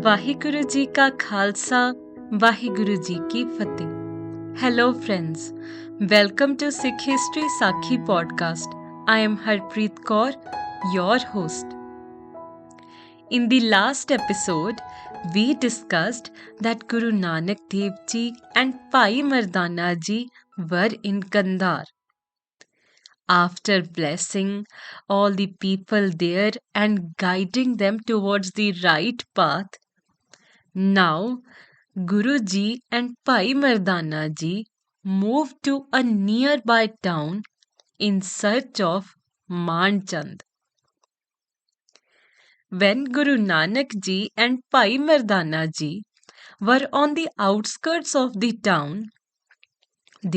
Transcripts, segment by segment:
ਵਾਹਿਗੁਰੂ ਜੀ ਕਾ ਖਾਲਸਾ ਵਾਹਿਗੁਰੂ ਜੀ ਕੀ ਫਤਿਹ Hello friends, welcome to Sikh History Sakhi podcast. I am Harpreet Kaur, your host. In the last episode, we discussed that Guru Nanak Dev Ji and Bhai Mardana Ji were in Kandhar. After blessing all the people there and guiding them towards the right path, now Guru Ji and Bhai Mardana Ji moved to a nearby town in search of Manchand. When Guru Nanak Ji and Bhai Mardana Ji were on the outskirts of the town,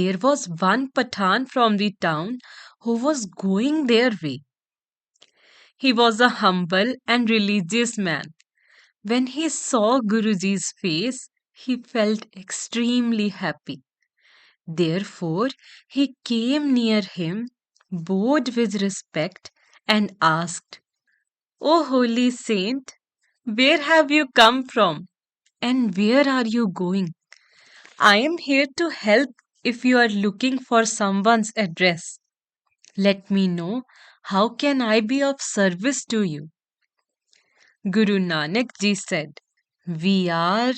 there was one Pathan from the town who was going their way. He was a humble and religious man. When he saw Guruji's face, he felt extremely happy. Therefore, he came near him, bowed with respect, and asked, "O holy saint, where have you come from? And where are you going? I am here to help if you are looking for someone's address. Let me know how can I be of service to you?" Guru Nanak Ji said, "We are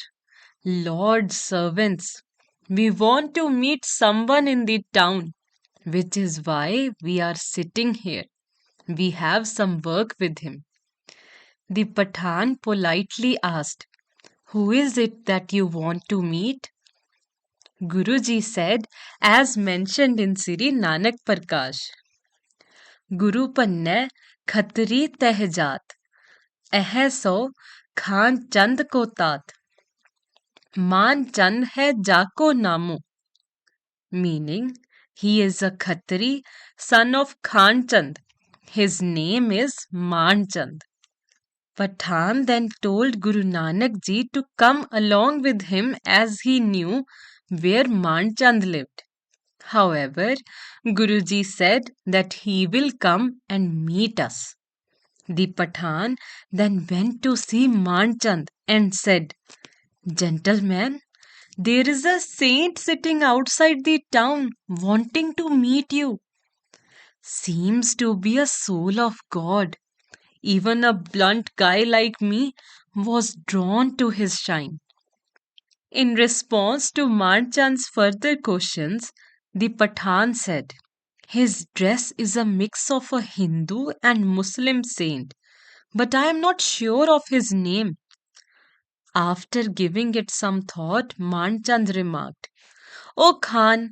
Lord's servants. We want to meet someone in the town, which is why we are sitting here. We have some work with him." The Pathan politely asked, "Who is it that you want to meet?" Guruji said, as mentioned in Sri Nanak Prakash, "Guru Panne Khatri Tehjat, Eh so Khan Chand ko tat, Man Chand hai Jako Namo." Meaning, he is a Khatri, son of Khan Chand. His name is Man Chand. Pathan then told Guru Nanak Ji to come along with him as he knew where Man Chand lived. However, Guruji said that he will come and meet us. The Pathan then went to see Man Chand and said, "Gentleman, there is a saint sitting outside the town wanting to meet you. Seems to be a soul of God. Even a blunt guy like me was drawn to his shine." In response to Marchand's further questions, the Pathan said, "His dress is a mix of a Hindu and Muslim saint, but I am not sure of his name." After giving it some thought, Manchand remarked, "O Khan,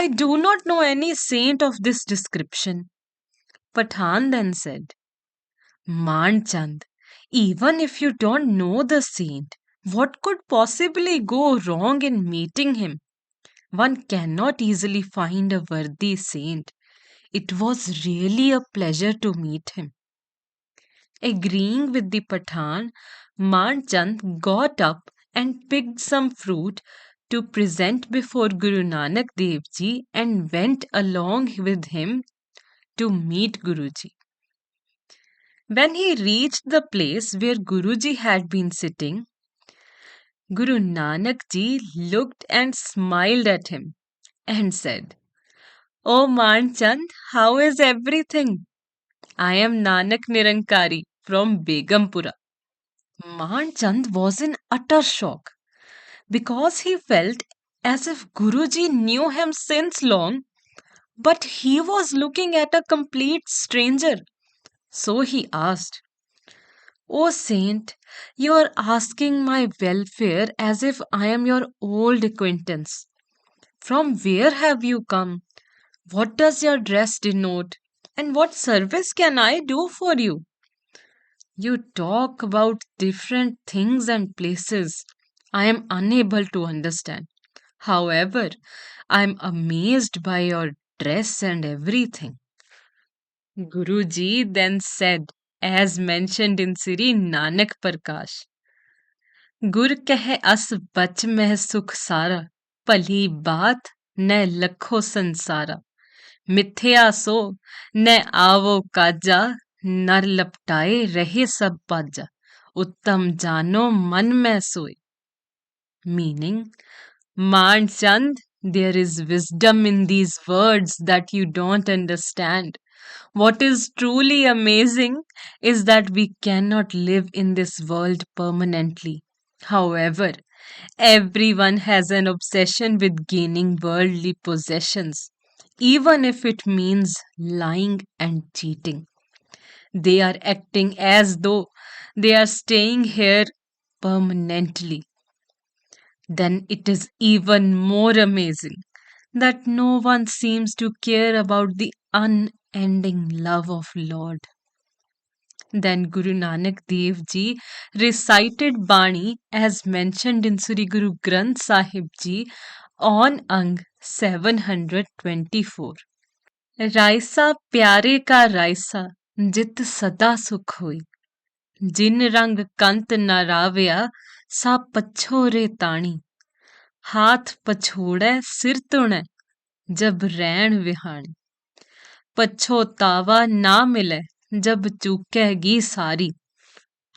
I do not know any saint of this description." Pathan then said, "Manchand, even if you don't know the saint, what could possibly go wrong in meeting him? One cannot easily find a worthy saint. It was really a pleasure to meet him." Agreeing with the Pathan, Manchand got up and picked some fruit to present before Guru Nanak Dev Ji and went along with him to meet Guruji. When he reached the place where Guruji had been sitting, Guru Nanak Ji looked and smiled at him and said, "Oh Manchand, how is everything? I am Nanak Nirankari from Begumpura." Manchand was in utter shock because he felt as if Guruji knew him since long, but he was looking at a complete stranger. So he asked, "O saint, you are asking my welfare as if I am your old acquaintance. From where have you come? What does your dress denote? And what service can I do for you? You talk about different things and places. I am unable to understand. However, I am amazed by your dress and everything." Guruji then said, as mentioned in Sri Nanak Prakash, "Gur keh as bach meh sukh sara, pali baat ne lakho sansara, mithya so ne avo kaja, nar laptaye rahe sab paja." उत्तम जानो मन में सोए. Meaning, Manchand, there is wisdom in these words that you don't understand. What is truly amazing is that we cannot live in this world permanently. However, everyone has an obsession with gaining worldly possessions, even if it means lying and cheating. They are acting as though they are staying here permanently. Then it is even more amazing that no one seems to care about the unending love of Lord. Then Guru Nanak Dev Ji recited Bani as mentioned in Sri Guru Granth Sahib Ji on Ang 724. Raisa प्यारे का रायसा जित सदा सुख होई जिन रंग कंत न रावया सा पछोरे ताणी हाथ पछोड़े सिर तुणै जब रैन विहाणी पछोतावा ना मिले जब चूकेगी सारी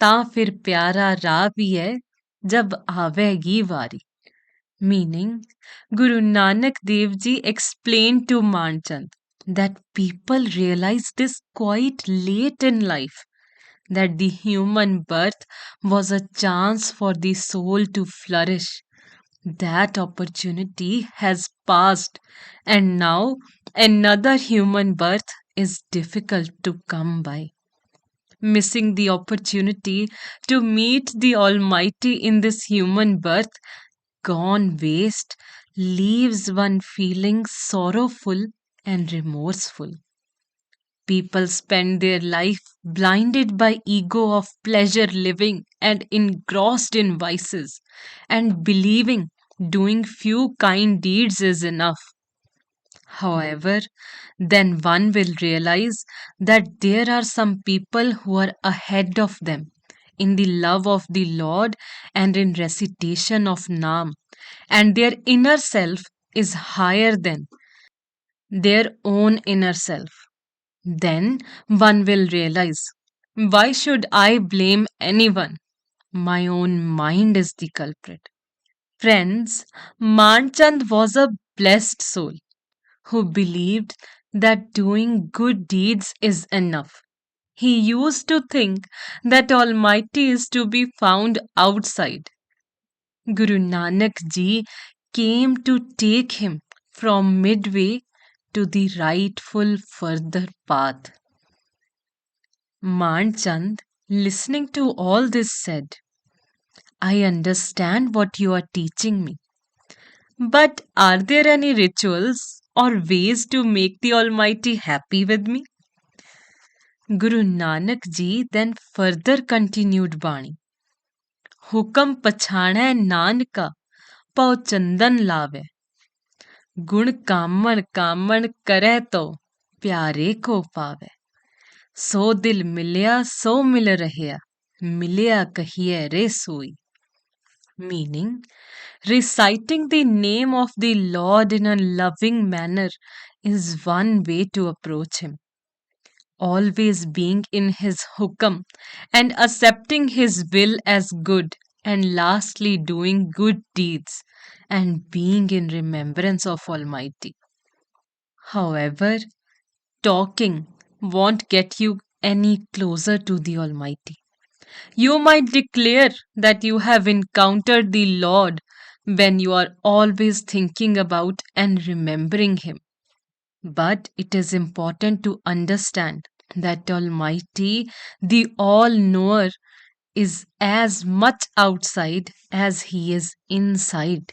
ता फिर प्यारा राह है जब आवेगी वारी. Meaning, Guru Nanak Dev Ji explained to Manchand that people realize this quite late in life, that the human birth was a chance for the soul to flourish. That opportunity has passed, and now another human birth is difficult to come by. Missing the opportunity to meet the Almighty in this human birth, gone waste, leaves one feeling sorrowful and remorseful. People spend their life blinded by ego of pleasure living and engrossed in vices, and believing doing few kind deeds is enough. However, then one will realize that there are some people who are ahead of them in the love of the Lord and in recitation of Naam, and their inner self is higher than their own inner self. Then one will realize, why should I blame anyone? My own mind is the culprit. Friends, Manchand was a blessed soul who believed that doing good deeds is enough. He used to think that Almighty is to be found outside. Guru Nanak Ji came to take him from midway to the rightful further path. Manchand, listening to all this, said, I understand what you are teaching me. But are there any rituals or ways to make the Almighty happy with me? Guru Nanak Ji then further continued Bani. हुकम पछाणै नानका पौ चंदन लावे गुण कामण कामण करे तो प्यारे को पावे सो दिल मिलिया सो मिल रहया मिलिया कहिए रे सोई. Meaning, reciting the name of the Lord in a loving manner is one way to approach Him. Always being in His hukam and accepting His will as good, and lastly doing good deeds and being in remembrance of Almighty. However, talking won't get you any closer to the Almighty. You might declare that you have encountered the Lord when you are always thinking about and remembering Him. But it is important to understand that Almighty, the All Knower, is as much outside as He is inside.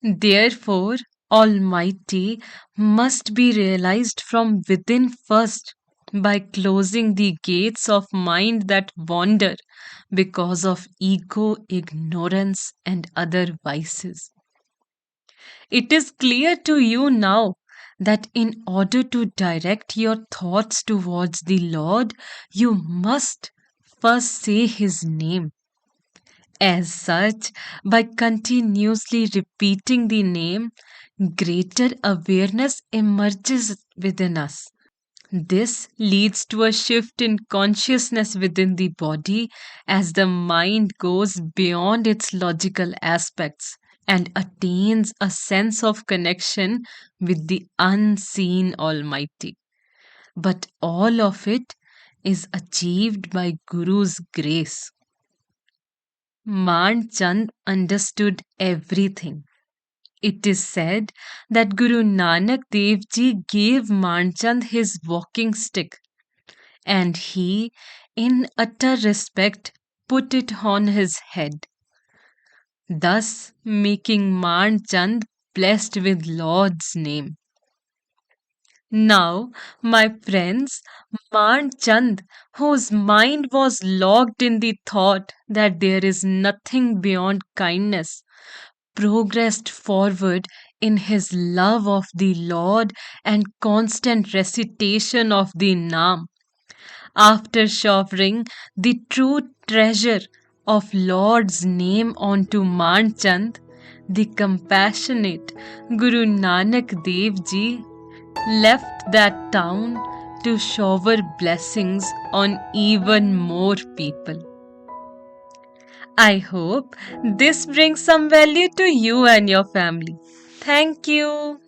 Therefore, Almighty must be realized from within first by closing the gates of mind that wander because of ego, ignorance, and other vices. It is clear to you now that in order to direct your thoughts towards the Lord, you must first say His name. As such, by continuously repeating the name, greater awareness emerges within us. This leads to a shift in consciousness within the body as the mind goes beyond its logical aspects and attains a sense of connection with the unseen Almighty. But all of it is achieved by Guru's grace. Maan Chand understood everything. It is said that Guru Nanak Dev Ji gave Maan Chand his walking stick, and he, in utter respect, put it on his head, thus making Maan Chand blessed with Lord's name. Now, my friends, Maan Chand, whose mind was locked in the thought that there is nothing beyond kindness, progressed forward in his love of the Lord and constant recitation of the Naam. After showering the true treasure of Lord's name onto Maan Chand, the compassionate Guru Nanak Dev Ji left that town to shower blessings on even more people. I hope this brings some value to you and your family. Thank you.